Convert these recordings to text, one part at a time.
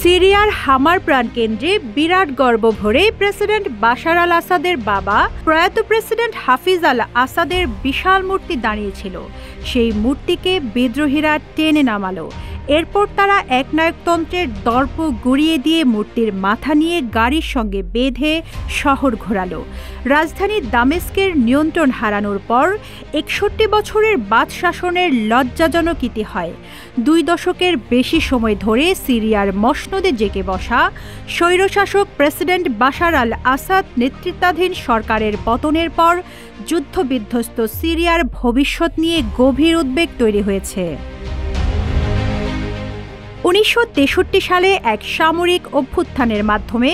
সিরিয়ার হামার প্রাণকেন্দ্রে বিরাট গর্ব ভরে প্রেসিডেন্ট বাশার আল আসাদের বাবা প্রয়াত প্রেসিডেন্ট হাফিজ আল আসাদের বিশাল মূর্তি দাঁড়িয়েছিল। সেই মূর্তিকে বিদ্রোহীরা টেনে নামালো। এরপর তারা একনায়কতন্ত্রের দর্প গুড়িয়ে দিয়ে মূর্তির মাথা নিয়ে গাড়ির সঙ্গে বেঁধে শহর ঘোরালো। রাজধানী দামেস্কের নিয়ন্ত্রণ হারানোর পর ৬১ বছরের বাদ শাসনের লজ্জাজনক ইতি হয়। ২ দশকের বেশি সময় ধরে সিরিয়ার মসনদে জেগে বসা স্বৈরশাসক প্রেসিডেন্ট বাশার আল আসাদ নেতৃত্বাধীন সরকারের পতনের পর যুদ্ধবিধ্বস্ত সিরিয়ার ভবিষ্যৎ নিয়ে গভীর উদ্বেগ তৈরি হয়েছে। ১৯৬৩ সালে এক সামরিক অভ্যুত্থানের মাধ্যমে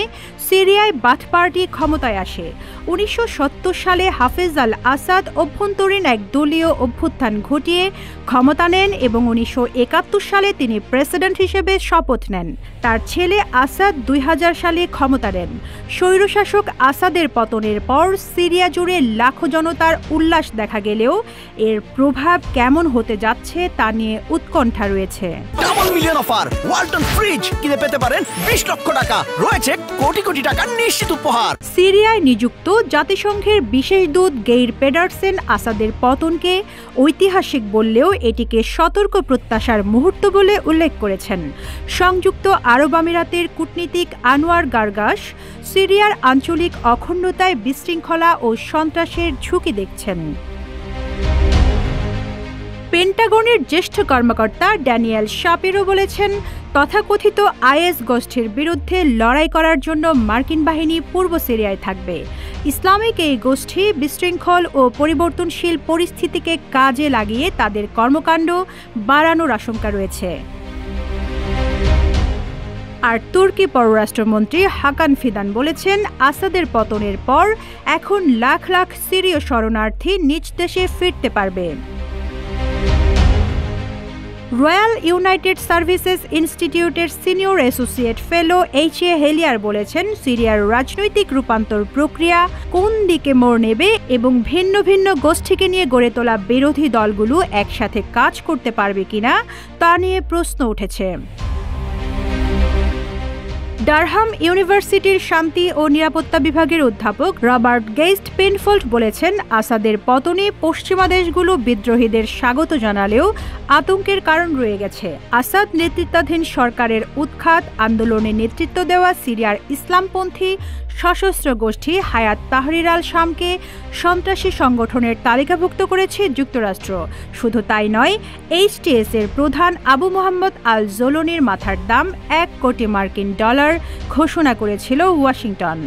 সিরিয়ায় বাথ পার্টি ক্ষমতায় আসে। ১৯৭০ সালে হাফিজ আল আসাদ অভ্যন্তরীণ এক দলীয় অভ্যুত্থান ঘটিয়ে ক্ষমতা নেন এবং ১৯৭১ সালে তিনি প্রেসিডেন্ট হিসেবে শপথ নেন। তার ছেলে আসাদ ২০০০ সালে ক্ষমতা নেন। স্বৈরশাসক আসাদের পতনের পর সিরিয়া জুড়ে লাখো জনতার উল্লাস দেখা গেলেও এর প্রভাব কেমন হতে যাচ্ছে তা নিয়ে উৎকণ্ঠা রয়েছে। Double million offer Walton fridge কিনে পেতে পারেন ২০ লক্ষ টাকা, রয়েছে কোটি কোটি টাকার নিশ্চিত উপহার। সিরিয়ায় নিযুক্ত জাতিসংঘের বিশেষ দূত গেইর পেডারসেন আসাদের পতনকে ঐতিহাসিক বললেও এটিকে সতর্ক প্রত্যাশার মুহূর্ত বলে উল্লেখ করেছেন। সংযুক্ত আরব আমিরাতের কূটনীতিক আনোয়ার গার্গাস সিরিয়ার আঞ্চলিক অখণ্ডতায় বিশৃঙ্খলা ও সন্ত্রাসের ঝুঁকি দেখছেন। পেন্টাগনের জ্যেষ্ঠ কর্মকর্তা ড্যানিয়েল শাপিরো বলেছেন, তথাকথিত আইএস গোষ্ঠীর বিরুদ্ধে লড়াই করার জন্য মার্কিন বাহিনী পূর্ব সিরিয়ায় থাকবে। ইসলামিক এই গোষ্ঠী বিশৃঙ্খল ও পরিবর্তনশীল পরিস্থিতিকে কাজে লাগিয়ে তাদের কর্মকাণ্ড বাড়ানোর আশঙ্কা রয়েছে। আর তুর্কি পররাষ্ট্রমন্ত্রী হাকান ফিদান বলেছেন, আসাদের পতনের পর এখন লাখ লাখ সিরীয় শরণার্থী নিজ দেশে ফিরতে পারবে। রয়্যাল ইউনাইটেড সার্ভিসেস ইনস্টিটিউটের সিনিয়র অ্যাসোসিয়েট ফেলো এইচ.এ. হেলিয়ার বলেছেন, সিরিয়ার রাজনৈতিক রূপান্তর প্রক্রিয়া কোন দিকে মোড় নেবে এবং ভিন্ন ভিন্ন গোষ্ঠীকে নিয়ে গড়ে তোলা বিরোধী দলগুলো একসাথে কাজ করতে পারবে কিনা তা নিয়ে প্রশ্ন উঠেছে। ডারহাম ইউনিভার্সিটির শান্তি ও নিরাপত্তা বিভাগের অধ্যাপক রবার্ট গেইস্ট পেনফোল্ড বলেছেন, আসাদের পতনে পশ্চিমা দেশগুলো বিদ্রোহীদের স্বাগত জানালেও আতঙ্কের কারণ রয়ে গেছে। আসাদ নেতৃত্বাধীন সরকারের উৎখাত আন্দোলনে নেতৃত্ব দেওয়া সিরিয়ার ইসলামপন্থী সশস্ত্র গোষ্ঠী হায়াত তাহরির আল শামকে সন্ত্রাসী সংগঠনের তালিকাভুক্ত করেছে যুক্তরাষ্ট্র। শুধু তাই নয়, এইচটিএস এর প্রধান আবু মোহাম্মদ আল জোলনির মাথার দাম $১ কোটি ঘোষণা করেছিল ওয়াশিংটন।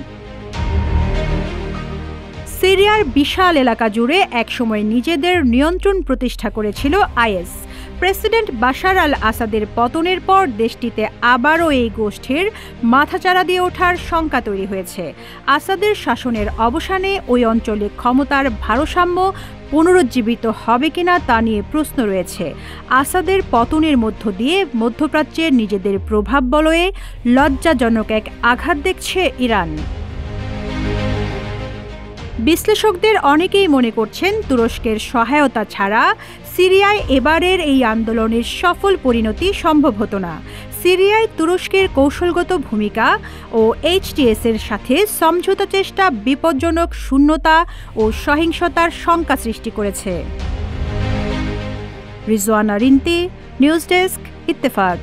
সিরিয়ার বিশাল এলাকা জুড়ে একসময় নিজেদের নিয়ন্ত্রণ প্রতিষ্ঠা করেছিল আইএস। প্রেসিডেন্ট বাশার আল আসাদের পতনের পর দেশটিতে আবারও এই গোষ্ঠীর মাথাচাড়া দিয়ে ওঠার শঙ্কা তৈরি হয়েছে। আসাদের শাসনের অবসানে ওই অঞ্চলে ক্ষমতার ভারসাম্য পুনরুজ্জীবিত হবে কিনা তা নিয়ে প্রশ্ন রয়েছে। আসাদের পতনের মধ্য দিয়ে মধ্যপ্রাচ্যে নিজেদের প্রভাব বলয়ে লজ্জাজনক এক আঘাত দেখছে ইরান। বিশ্লেষকদের অনেকেই মনে করছেন, তুরস্কের সহায়তা ছাড়া সিরিয়ায় এবারের এই আন্দোলনের সফল পরিণতি সম্ভব হতো না। সিরিয়ায় তুরস্কের কৌশলগত ভূমিকা ও এইচটিএস এর সাথে সমঝোতা চেষ্টা বিপজ্জনক শূন্যতা ও সহিংসতার শঙ্কা সৃষ্টি করেছে। Rizwana Rinti, news desk, Ittefaq.